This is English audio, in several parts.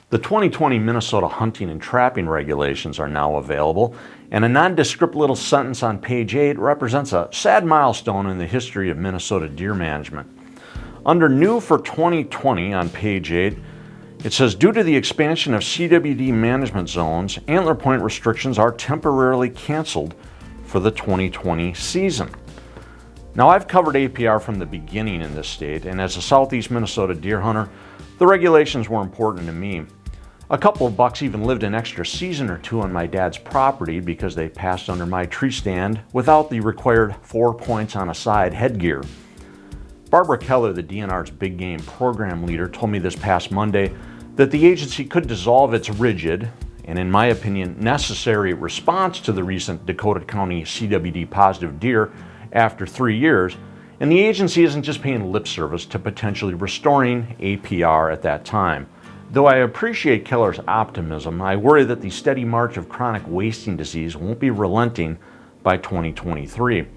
The 2020 Minnesota hunting and trapping regulations are now available, and a nondescript little sentence on page 8 represents a sad milestone in the history of Minnesota deer management. Under New for 2020 on page 8, it says, due to the expansion of CWD management zones, antler-point restrictions are temporarily canceled for the 2020 season. Now, I've covered APR from the beginning in this state, and as a southeast Minnesota deer hunter, the regulations were important to me. A couple of bucks even lived an extra season or two on my dad's property because they passed under my tree stand without the required 4 points on a side headgear. Barbara Keller, the DNR's big game program leader, told me this past Monday that the agency could dissolve its rigid, and in my opinion, necessary response to the recent Dakota County CWD positive deer after 3 years, and the agency isn't just paying lip service to potentially restoring APR at that time. Though I appreciate Keller's optimism, I worry that the steady march of chronic wasting disease won't be relenting by 2023.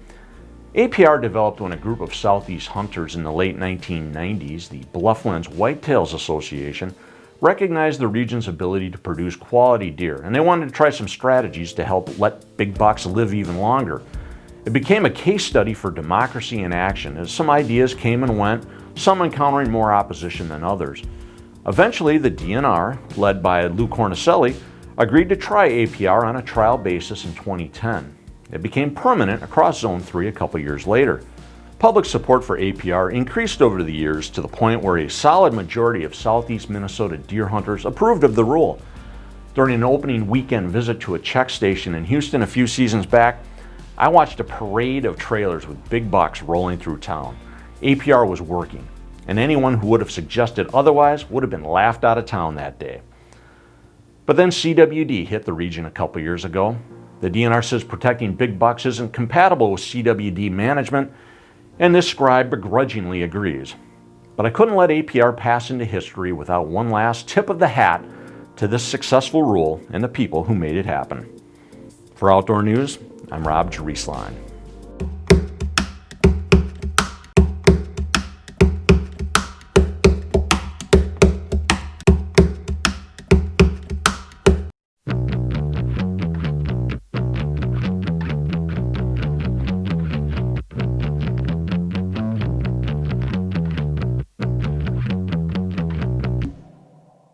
APR developed when a group of southeast hunters in the late 1990s, the Blufflands Whitetails Association, recognized the region's ability to produce quality deer, and they wanted to try some strategies to help let big bucks live even longer. It became a case study for democracy in action as some ideas came and went, some encountering more opposition than others. Eventually, the DNR, led by Lou Cornicelli, agreed to try APR on a trial basis in 2010. It became permanent across Zone 3 a couple years later. Public support for APR increased over the years to the point where a solid majority of southeast Minnesota deer hunters approved of the rule. During an opening weekend visit to a check station in Houston a few seasons back, I watched a parade of trailers with big bucks rolling through town. APR was working, and anyone who would have suggested otherwise would have been laughed out of town that day. But then CWD hit the region a couple years ago. The DNR says protecting big bucks isn't compatible with CWD management, and this scribe begrudgingly agrees. But I couldn't let APR pass into history without one last tip of the hat to this successful rule and the people who made it happen. For Outdoor News, I'm Rob Drieslein.